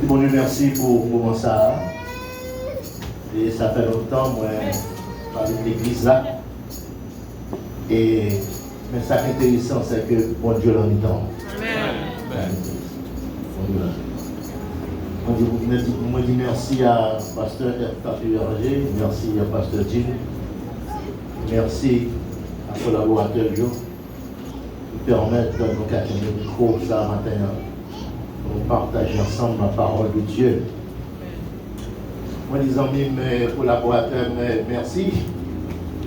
Bon Dieu, merci pour moment ça. Et ça fait longtemps, moi, je parle de l'église là. Et mais ça qui est intéressant, c'est que bon Dieu l'a mis dans. Amen. Moi, je dis merci à Pasteur Hervé, merci à Pasteur Jim, merci à collaborateur Joe, qui permettent de nous cacher le micro ça matin, pour partager ensemble la parole de Dieu. Moi, les amis, mes collaborateurs, merci.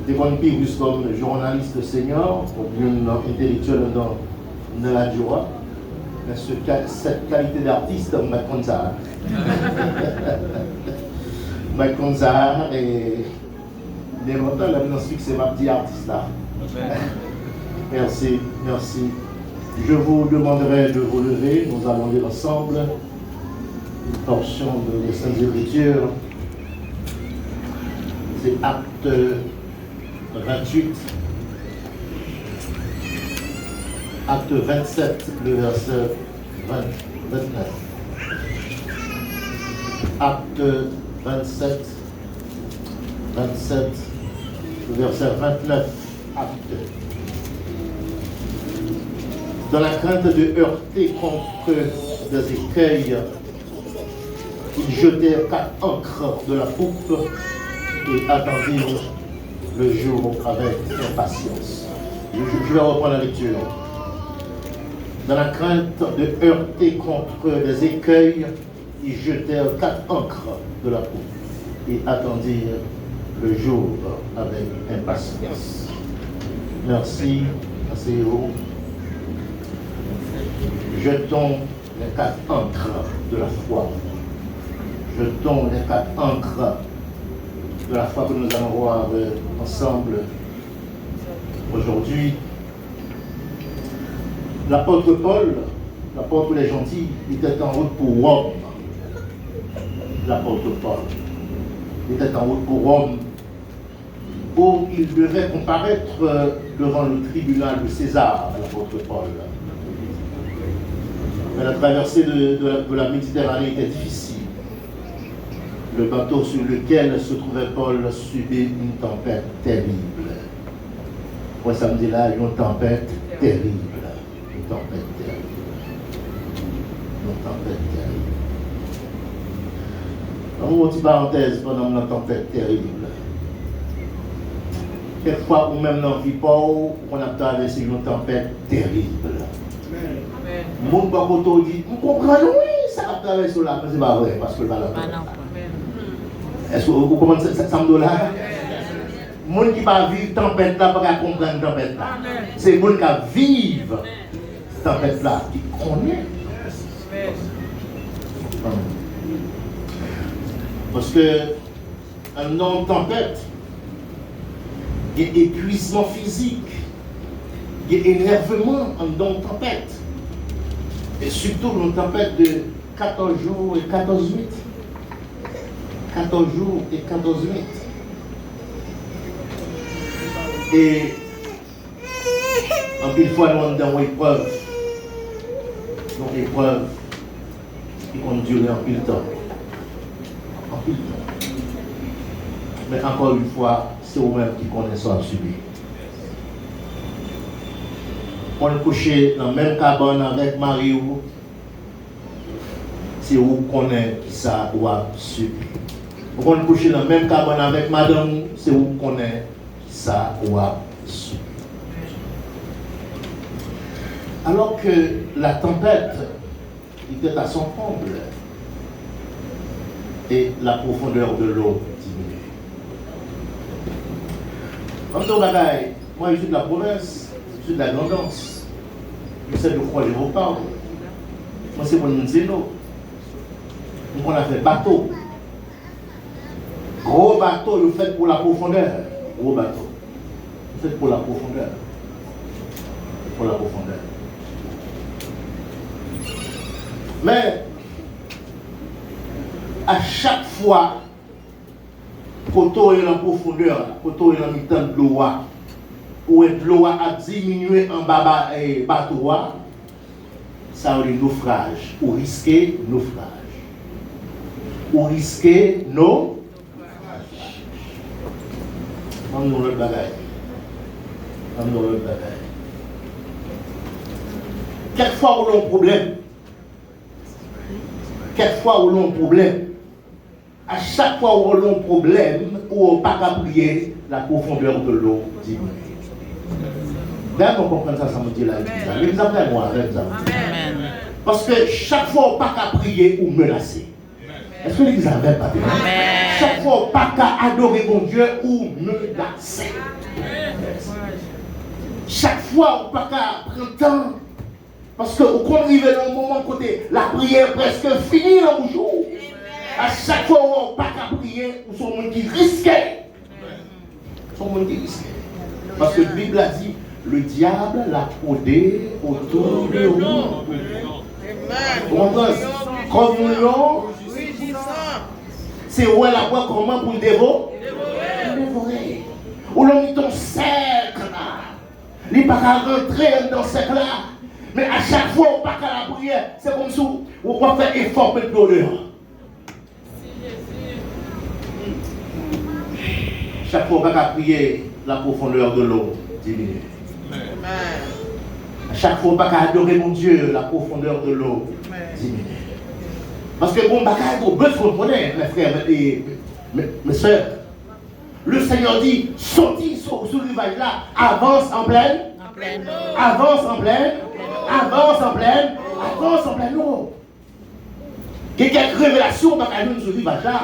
Des bonnes piges comme journaliste senior, ou bien intellectuel dans la joie. Mais cette qualité d'artiste, on m'a comme ça. Mike Konzahar et les montants, la mise c'est ma petite artiste là. Merci, merci. Je vous demanderai de vous lever. Nous allons lire ensemble une portion de les Saintes Écritures. C'est Acte 28. Acte 27, le verset 29. Acte 27, le verset 29. Acte. Dans la crainte de heurter contre des écueils, ils jetèrent 4 ancres de la poupe et attendirent le jour avec impatience. Je vais reprendre la lecture. Dans la crainte de heurter contre des écueils, ils jetèrent 4 ancres de la poupe et attendirent le jour avec impatience. Merci, asseyez-vous. Jetons les 4 ancres de la foi. Jetons les 4 ancres de la foi que nous allons voir ensemble aujourd'hui. L'apôtre Paul, l'apôtre les gentils, était en route pour Rome. L'apôtre Paul était en route pour Rome, où il devait comparaître devant le tribunal de César, l'apôtre Paul. Mais la traversée de la Méditerranée était difficile. Le bateau sur lequel se trouvait Paul subit une tempête terrible. Moi, ça me dit là, une tempête terrible. Une tempête terrible. Une tempête terrible. Une petite parenthèse pendant la tempête terrible. Quelquefois, ou même dans la vie pauvre, on a traversé une tempête terrible. Mon bateau dit, vous comprenez, oui, ça a traversé là, mais c'est pas vrai, parce que le ballon. Est-ce que vous comprenez ça me donne là? Les gens qui ne vivent tempête là, pas comprendre tempête là. C'est les gens qui vivent tempête là, qui connaissent. Parce que un homme tempête, il y a épuisement physique, il y a énervement en homme tempête. Et surtout une tempête de 14 jours et 14 nuits. 14 jours et 14 nuits. Et en pile fois, nous sommes dans une épreuve. Donc, l'épreuve qui va durer en pile temps. En pile temps. Mais encore une fois, c'est vous-même qui connaissez à subir. On est couché dans la même cabane avec Marie, c'est vous qui connaissez qui ça doit subir. On est couché dans la même cabane avec madame, c'est vous qui connaissez qui ça doit subir. Alors que la tempête était à son comble et la profondeur de l'eau diminuait. En tout cas, moi je suis de la province, je suis de la grandance. Je sais de quoi je vous parle. Moi c'est mon Nzeno. On a fait bateau. Gros bateau, le fait pour la profondeur. Gros bateau. Le fait pour la profondeur. Pour la profondeur. Mais à chaque fois, quand il y a la profondeur, quand il y a le temps de l'eau, où l'eau a diminué en bas bateau, ça a eu naufrage, ou risqué naufrage. ou risquer nos. On nous le bagaille. On nous le bagaille. Quelquefois, on a un problème. Quelquefois, on a un problème. À chaque fois où on a un problème, on n'a pas qu'à prier, la profondeur de l'eau diminue. D'ailleurs, on comprend ça, ça me dit là. Mais vous avez moi avec ça. Parce que chaque fois, on n'a pas qu'à prier ou menacer. Est-ce que l'église avait pas dit? Chaque fois, on n'a pas qu'à adorer mon Dieu ou menacer. Chaque fois, on n'a pas qu'à prendre temps. Parce que quand on arrive dans un moment côté, la prière est presque finie dans le jour. À chaque fois, on n'a pas qu'à prier, ou son monde qui risquait. Son monde qui risquait. Parce que la Bible a dit, le diable l'a rôdé autour de nous. Comme nous l'avons, c'est où la voie comment pour le dévorer. Ou l'on mis ton cercle là. Il n'est pas qu'à rentrer dans ce cercle là. Mais à chaque fois, on n'a pas qu'à la prière. C'est comme si on va faire effort pour le dehors. Chaque fois, on n'a pas qu'à prier, la profondeur de l'eau diminue. À chaque fois, on n'a pas qu'à adorer mon Dieu, la profondeur de l'eau diminue. Parce que bon, on n'a pas besoin de connaître, mes frères et mes soeurs. Le Seigneur dit, sortis sur ce rivage-là, avance en pleine. Avance en pleine. Avance en pleine. Avance en pleine eau. Il y a quelques révélations par qu'à joindre sur ce rivage-là.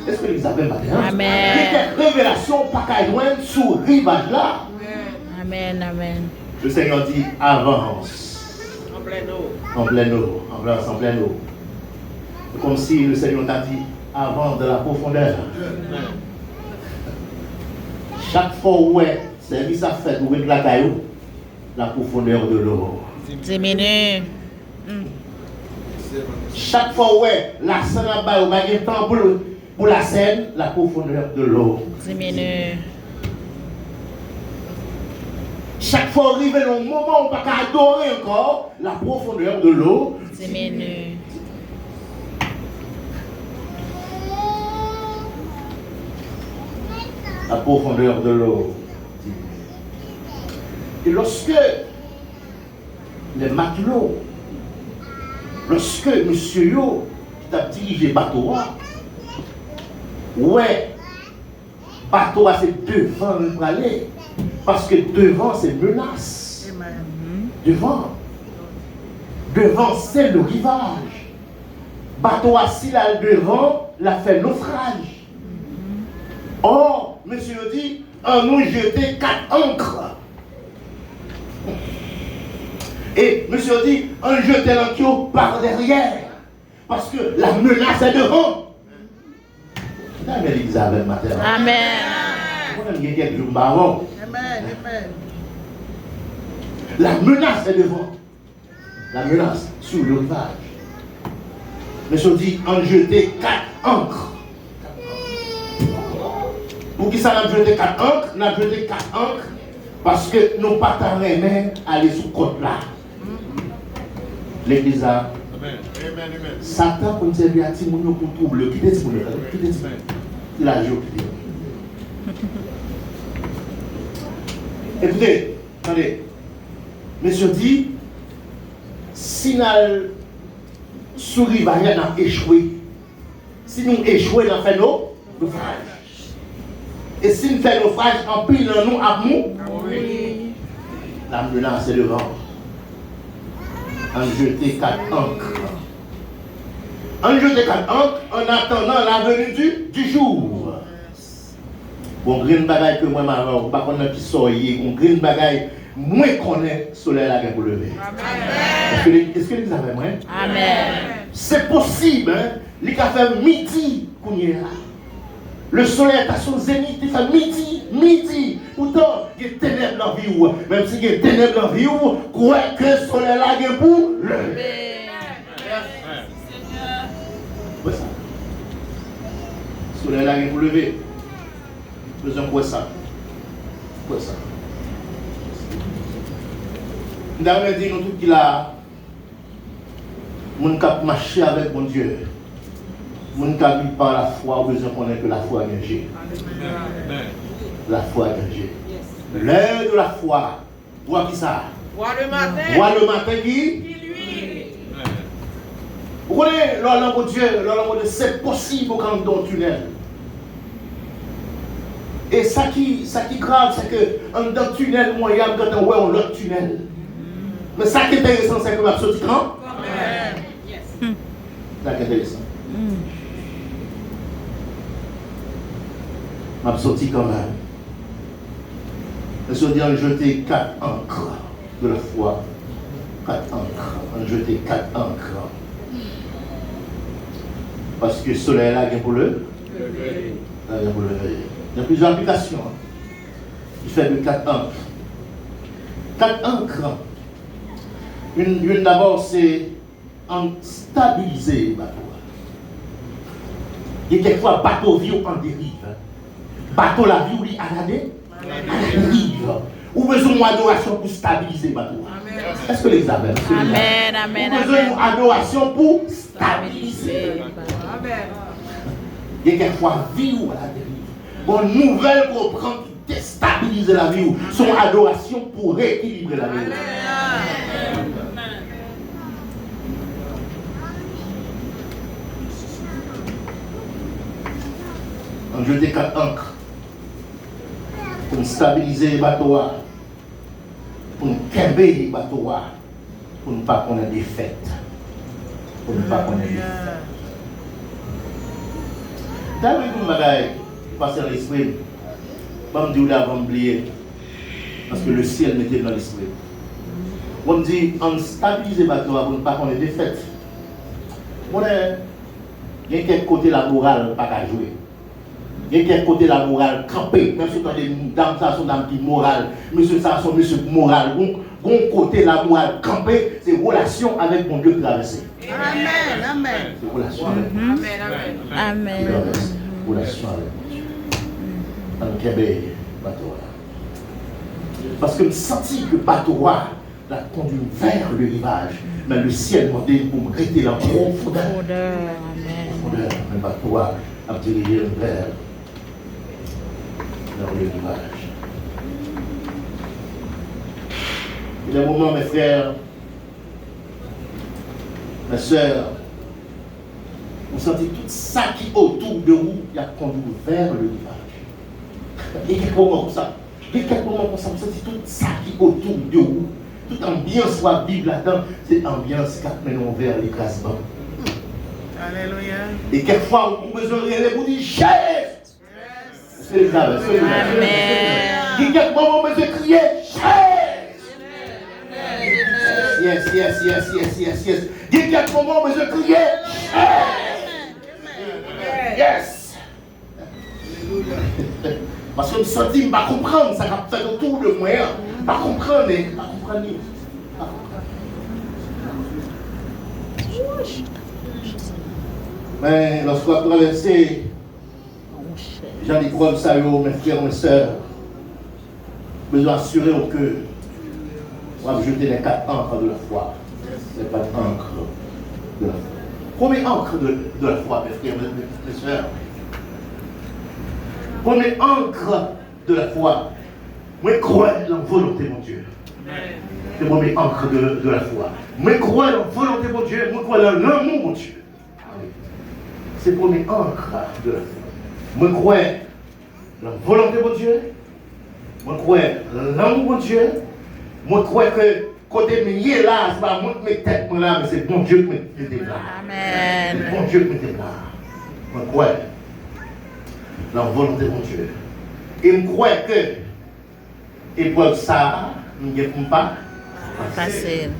Est-ce que vous avez pas dit? Amen. Il y a quelques révélations par qu'à joindre sur ce rivage-là. Amen. Amen. Le Seigneur dit avance. En pleine eau. En pleine eau. Avance en pleine eau. Comme si le Seigneur t'a dit avance de la profondeur. Chaque fois où service à faire pour la caillou, la profondeur de l'eau diminue. Chaque fois où la scène à bas ou bagage temps pour la scène, la profondeur de l'eau diminue. Chaque fois arrivé dans un moment où on ne peut pas adorer encore, la profondeur de l'eau diminue. La profondeur de l'eau. Et lorsque les matelots, lorsque monsieur Yo qui t'a dirigé bateau, bateau c'est devant nous aller, parce que devant c'est menace. Devant c'est le rivage. Bateau assis là devant, l'a fait naufrage. Or, monsieur dit, on nous jeté 4 ancres. Et monsieur dit, on jetait l'encre par derrière. Parce que la menace est devant. Amen, Elisabeth matin. Amen. La menace est devant. La menace sur le rivage. Monsieur dit, on jeté 4 ancres. Pour qui ça n'a jeté 4 ancres? On a jeté 4 ancres parce que nos partenaires même aller sous côte là. L'église a. Satan, comme c'est bien, si mon pour trouble, qui est disponible? Il a joué. Écoutez, attendez. Monsieur dit, si nous sourire, nous avons échoué. Si nous échouons dans fait nos naufrages. Et si nous faisons naufrage en pile dans nous à nous, la menace est devant. En jeter 4 ancres. En jeter 4 ancres en attendant la venue du jour. Bon, green bagaille que moi, on pas qu'on a qui soyez, on green bagaille, moins qu'on est soleil là pour lever. Est-ce que vous avez moins? Amen. C'est possible, hein? Il a fait midi qu'on y est là. Le soleil est à son zénith, il fait midi. Pourtant, il y a des ténèbres dans la vie. Même si il y a des ténèbres dans la vie, croyez que le soleil là est pour lever. C'est ça. Le soleil là est pour lever. Besoin de ça. Quoi ça? Nous avons dit nous tous qu'il a mon cap marché avec mon Dieu. Mon qui vit par la foi, vous besoin connaître que la foi est gagée. La foi est gagée. L'heure de la foi. Vois qui ça? Vois le matin. Vois le matin qui? Vous connaissez, l'homme de Dieu, c'est possible quand dans le tunnel. Et ça qui est grave, c'est que dans le tunnel, moi, il y a un autre tunnel. Mais ça qui est intéressant, c'est que je sorti quand? Ça qui est intéressant. Je sorti quand même. Je suis dit, on jeté 4 encres de la foi. 4 encres. On jeté 4 encres. Parce que le soleil là, il y a pour le lever. Il y a plusieurs applications. Il fait de 4 encres. 4 encres. Une d'abord, c'est en stabiliser le bateau. Il y a quelquefois bateau vit en dérive. Bateau la vie ou li à la dérive. Ou besoin d'adoration pour stabiliser le bateau. Est-ce que les amen? Amen, amen, Ou besoin amen. d'adoration pour stabiliser le bateau. Il y a quelquefois vie ou à la dérive. Bon, nouvelle qu'on prend qui déstabilise la vie ou son adoration pour rééquilibrer la vie. On jeté 4 encres pour stabiliser les bateaux, pour nous camber les bateaux, pour ne pas qu'on ait des fêtes. Pour ne pas qu'on ait des fêtes. T'as vu une bagaille passer dans l'esprit? On me dit, on va oublier. Parce que le ciel mettait dans l'esprit. On me dit, on stabilise les bateaux pour ne pas qu'on ait des fêtes. Il y a quel côté la morale pas qu'à jouer. Il y a quel côté la morale campée. Même si des dames, ça sont dames qui morales. Monsieur, ça sont monsieur moral. Bon côté la morale campée, c'est relation avec mon Dieu traversé. Amen, amen. C'est relation avec mon Dieu. Amen, amen. Amen. Relation avec mon Dieu. Dans le Québec, bateau. Parce que je senti que bateau l'a conduit vers le rivage. Mais le ciel m'a dit pour me rester en profondeur. Amen. Mais bateau a dirigé vers le rivage. Il y a un moment, mes frères, mes soeurs, on sentit tout ça qui autour de vous, il a conduit vers le rivage. Il y a quelques moments comme ça. Il y a quelques moments comme ça, on sentit tout ça qui autour de vous. Toute ambiance soit vive là-dedans, c'est ambiance qui mène vers l'écrasement. Alléluia. Et quelquefois, on besoin de réveiller pour dire Jésus. C'est les amis, c'est les amis. Amen. Il y a quelques moments, on besoin de crier Jésus. Yes. Il y a quelques moments, on besoin de crier Yes. Parce que je me sens dit, je ne vais pas comprendre, ça va faire autour de moi. Je ne vais pas comprendre. Mais lorsqu'on a traversé, j'en ai preuve ça, mes frères, mes soeurs, besoin d'assurer que on va jeter les 4 encres de la foi. Les 4 encres de la foi. Premier encre de la foi, mes frères, mes soeurs. Premier encre de la foi. Moi, crois dans la volonté de mon Dieu. C'est le premier encre de la foi. Moi, crois dans la volonté de mon Dieu. Moi, crois dans l'amour de mon Dieu. C'est le premier encre de la foi. Moi, crois dans la volonté de mon Dieu. Moi, crois dans l'amour de mon Dieu. Moi, crois que côté de là, ce n'est pas moi qui mets tête là, mais c'est bon Dieu qui met tête là. Amen. C'est bon Dieu qui met tête là. Moi, crois dans la volonté de mon Dieu. Et je crois que épreuve ça, je ne peux pas Facile.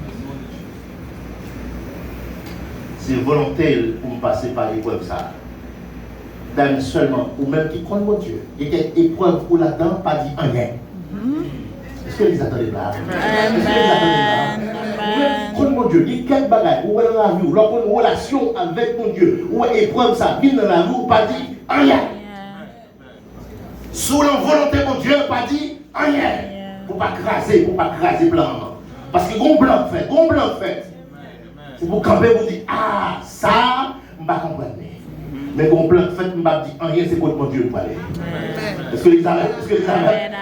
c'est volonté pour me passer par l'épreuve ça. D'ailleurs seulement, ou même qui compte mon Dieu. Il y a des épreuves où là-dedans, pas dit rien. Est-ce que les attendez là? Amen. Compte mon Dieu, il y a quelques bagages, ou dans la vie, ou dans une relation avec mon Dieu, ou épreuve ça, vient dans la vie, ou pas dit rien. Sous la volonté de mon Dieu, pas dit rien. Pour pas craser blanc. Parce que gon blanc fait. C'est pour camper, vous dire, ah, ça, je ne vais pas comprendre. Mais qu'on plan fait, je m'a dit rien, c'est contre mon Dieu pour aller. Est-ce que les Amen?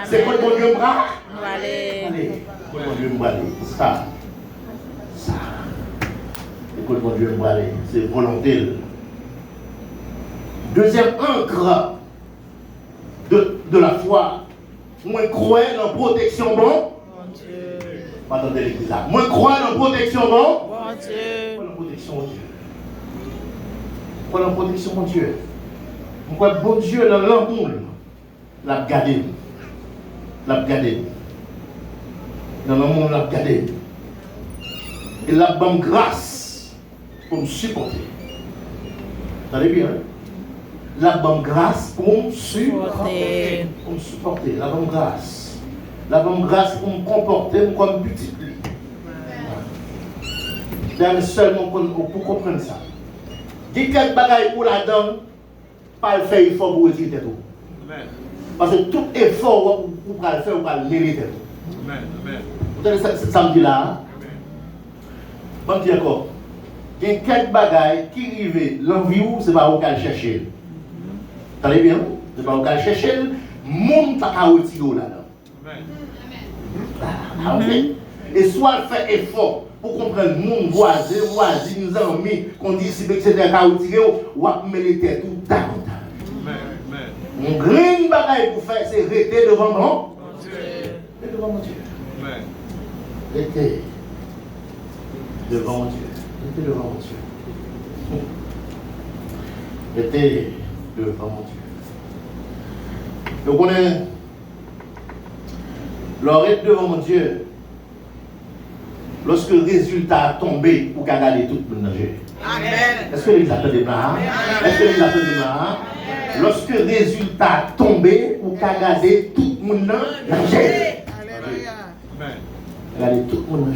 C'est contre mon Dieu pour aller? Allez, contre mon Dieu pour aller. Ça. C'est contre mon Dieu pour aller. C'est volonté. Deuxième ancre de la foi. Moi, crois dans la protection bon. Attendez l'église là. Moi, crois dans la protection bon. Bon Dieu. Crois dans la protection bon Dieu. Crois dans la protection bon Dieu. Moi, bon Dieu dans l'amour. L'a gardé. L'a gardé. Dans l'amour, l'a gardé. Et l'a bonne grâce pour me supporter. Vous allez bien, hein? La bonne grâce pour me supporter. Pour me supporter. La bonne grâce. La bonne grâce pour me comporter comme petit. C'est seulement pour comprendre ça. Dis quelques bagailles pour la donne, pas le faire effort pour retirer tout. Parce que tout effort pour le faire, pour le mériter tout. Vous avez ça samedi là. Je vais dire encore. Il y a quelques bagailles qui arrivent, l'envie où c'est pas où qu'elle cherche. Vous allez bien? C'est pas où qu'elle cherche. Le monde n'a pas retirer là-dedans. Et soit fait effort pour comprendre mon voisin, voisine, amis, qu'on dit si c'est des cas retirer ou à mériter tout davantage. Mon grand bagaille pour faire, c'est rester devant mon Dieu. Rester devant mon Dieu. Rester devant mon Dieu. Rester devant mon Dieu. Rester devant mon Dieu. Donc on est. L'oreille devant mon Dieu. Lorsque le résultat a tombé, pour garder tout le monde. Amen. Est-ce que les attendez là? Est-ce que les attendez là? Lorsque le résultat a tombé, pour garder tout le monde. Alléluia. Regardez tout le monde.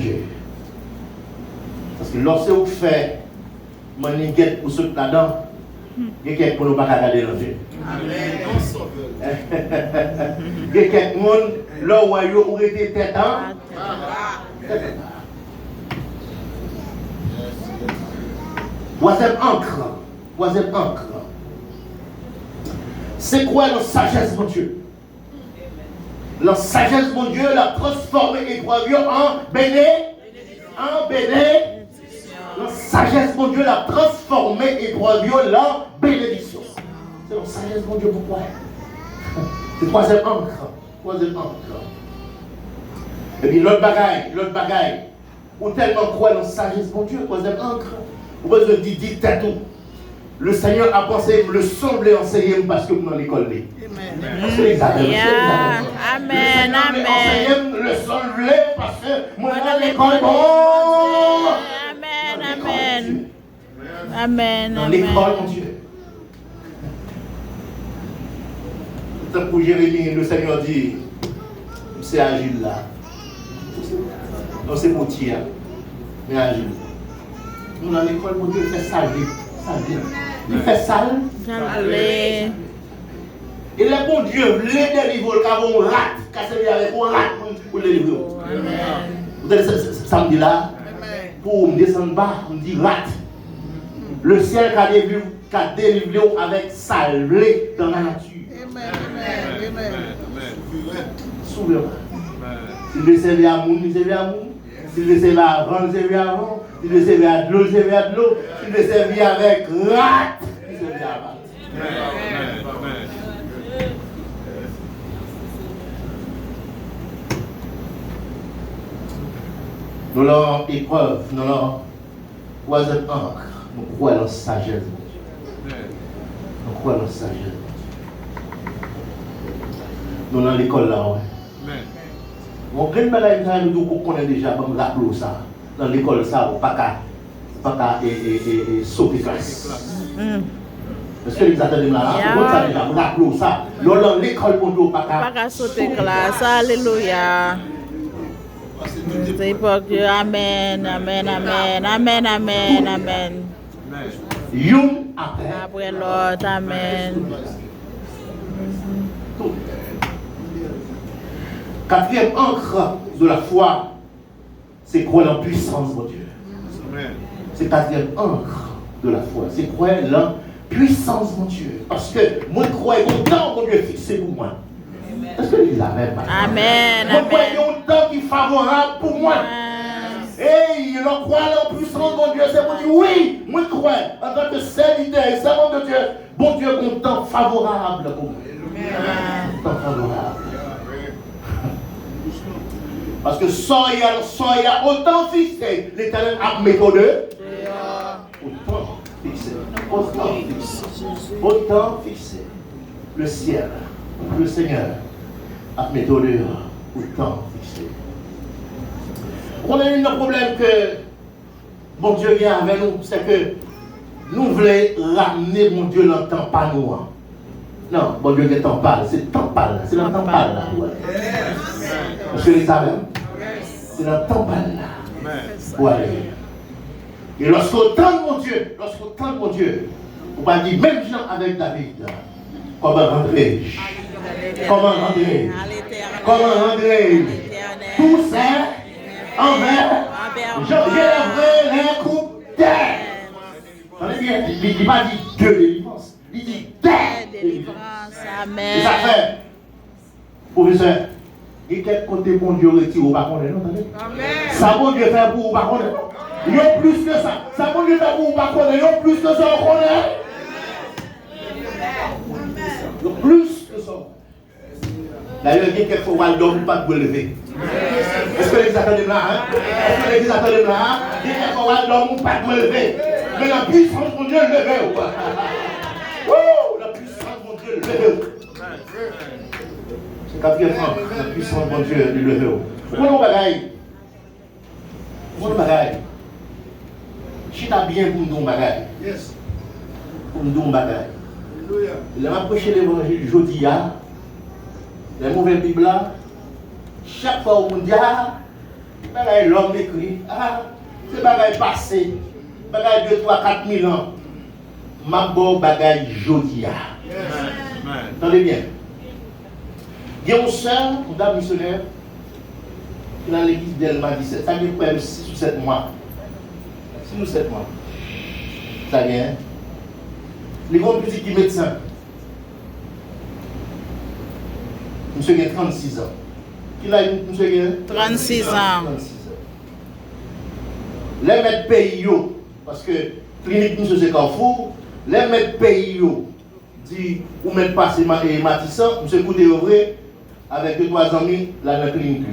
Parce que lorsque vous faites mon guette pour ceux là-dedans, il y a quelqu'un qui ne peut pas garder l'enjeu. Amen. Il y a quelqu'un là où vous avez été tête. Troisième encre. C'est quoi la sagesse, mon Dieu? La sagesse, mon Dieu, l'a transformé et en béné. La sagesse, mon Dieu, l'a transformé et en bénédiction. C'est la sagesse, mon Dieu, pourquoi? C'est troisième encre. Et puis l'autre bagaille. Ou tellement croire dans la sagesse, mon Dieu, troisième encre. Vous besoin de dire tout. Le Seigneur a pensé me le sembler enseigner parce que vous dans l'école. Amen. Amen. Le sembler parce que moi dans l'école. Amen. Dans l'école, mon Dieu. Pour Jérémie, le Seigneur dit, c'est agile là. Non, c'est pour tir, mais agile. Nous dans l'école, mon Dieu, il fait sale. Il fait sale. Et le bon Dieu voulait délivrer le cas on rate, casser avec on rate pour le délivrer. Vous avez samedi là, pour me descendre bas, on me dit rate. Le ciel a délivré avec salvé dans la nature. Souverain. S'il veut servir à moun, il servir à moun. S'il veut servir à vent, il servir à vent. S'il veut servir à de l'eau, il servir à de l'eau. S'il veut servir avec rat, il servir à rat. Nous l'avons épreuve, nous l'avons troisième encre. Nous croyons dans la sagesse. Nous croyons dans la sagesse. Nous dans l'école là, ouais. Mon grand bagage, nous connaissons déjà, nous rappelons ça. Dans l'école, ça, pas qu'à sauter classe. Est-ce que vous attendez là? Nous rappelons ça. Nous dans l'école, nous pas qu'à sauter classe. Alléluia. C'est pour Dieu. Amen. Youn après l'autre. Amen. Quatrième encre de la foi, c'est croire en puissance, mon Dieu. C'est quatrième encre de la foi, c'est croire en puissance, mon Dieu. Parce que moi, je crois que autant mon Dieu fixé pour moi. Est-ce que l'église a même pas? Amen. Moi, je crois qu'il y a autant qui est favorable pour moi. Et je crois en puissance, mon Dieu. C'est pour dire oui, moi, je crois en tant que serviteur et servant de Dieu. Bon Dieu, un temps favorable pour moi. Un temps favorable. Parce que sans il y a autant fixé, l'Éternel a méthode. Autant fixé. Autant fixé. Autant fixé. Le ciel, le Seigneur a méthode. Autant fixé. On a eu un problème que mon Dieu vient avec nous, c'est que nous voulons ramener mon Dieu dans le temps pas nous. Non, mon Dieu est temps pas, c'est le temps pas là, c'est le temps pas là. Parce que les savez, c'est le temps pas là. Pour aller. Et lorsqu'on tente mon Dieu, on va dire même gens avec David, comment rentrer, tout ça envers, j'enlèverai les coups d'air. Il ne dit pas de délivrance, il dit des délivrance. Amen. Et ça fait, professeur, et quel côté bon Dieu retire au bas non? Ça bon Dieu fait pour au bas non? Il y a plus que ça. Ça bon Dieu fait pour au bas il y a plus que ça, on connaît. Il y a plus que ça. D'ailleurs, il y a quelques fois où on ne doit pas te lever. Est-ce que les attendez là? Est-ce que les attendez là? Il y a quelques fois où on ne doit pas te lever. Mais la puissance de Dieu levée ou pas? La puissance de Dieu levée. C'est quatrième fois, la puissance de Dieu levée. Pourquoi on bagaille? Pourquoi on bagaille? Je suis bien pour nous bagaille. Pour nous bagaille. Il a approché l'évangile jeudi, les mauvaises Bibles là, chaque fois où on dit, l'homme écrit, c'est bagaille passé. Bagaille 2, 3, 4 000 ans. Ma bon bagaille jodia. Attendez bien. Il y a une soeur, une dame missionnaire, qui est dans l'église d'Elma 17. Ça vient pour 6 ou 7 mois. 6 ou 7 mois. Ça vient. Les grands petits qui médecin. Monsieur qui a 36 ans. Qui a monsieur qui a 36 ans. Les mettre pays, parce que clinique nous c'est Carrefour, les mettre pays, dit ou mettre passer Matissan, monsieur coûte vrai avec 2-3 amis là dans la clinique.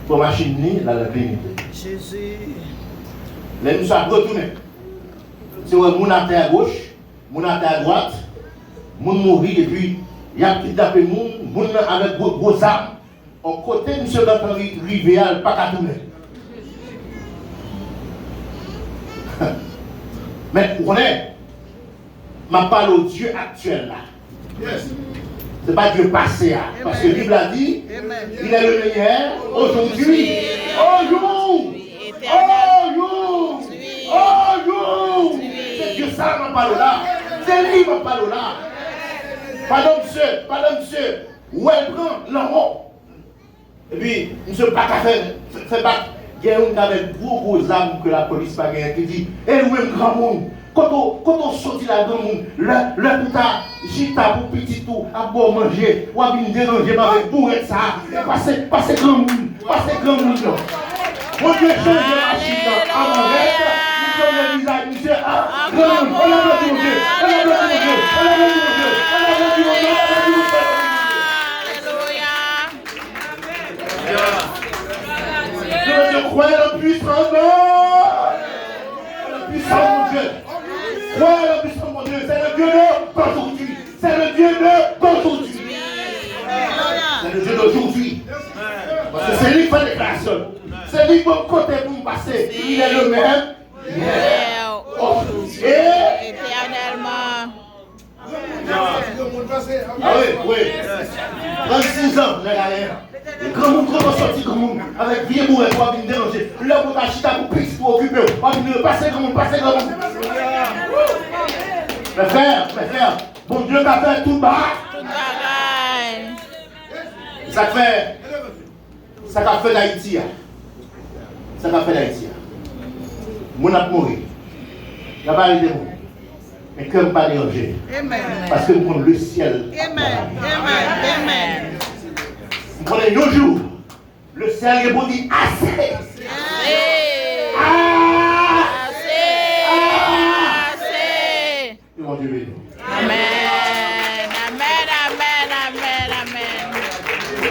Pour machine ni là dans la clinique. Jésus. Les nous a retourné. C'est mon à à gauche, mon à droite, mon mourir et puis il y a kidnappé mon avec gros armes. Au côté monsieur dans rivière pas qu'à tourner. Mais vous connaissez, je parle au Dieu actuel là. Ce n'est pas Dieu passé là. Parce que la Bible a dit, il est le meilleur aujourd'hui. C'est Dieu ça m'en parle là. C'est lui qui m'en parle là. Pardon monsieur, où elle prend l'en et puis, monsieur pas qu'à faire battre. Il y a un qui avec gros armes que la police n'a pas gagné qui dit eh, oui, grand monde, quand on sortit la grand monde, le putain, chita pour petit tout, à boire manger, ou à venir déranger avec bourrette ça, passez grand monde, là. Mon Dieu, change la chita à mon reste, nous sommes le visage, monsieur, grand monde, on a besoin de Dieu, Je crois la puissance de Dieu. Crois la puissance de Dieu. C'est le Dieu d'aujourd'hui. C'est le Dieu d'aujourd'hui. C'est le Dieu d'aujourd'hui. Parce que c'est lui qui fait les créations. C'est lui qui va côté pour me passer. Il est le même. Éternellement. Ah oui. 36 ans, les gars. Les grands monde comment sortir grand monde avec vieux bourré pour venir déranger. Là pour t'acheter pour plus pour occuper. Pour venir passer grand monde. Mes frères, bon Dieu t'a fait tout bas. Ça qu'a fait d'Haïti. Mon a mouru. Il n'y a pas arrêté. Mais que pas déranger. Amen. Parce que nous le ciel. Amen. Amen. Nous prenons nos jours. Le ciel est bon dit assez. Assez. Et mon Dieu béni. Amen.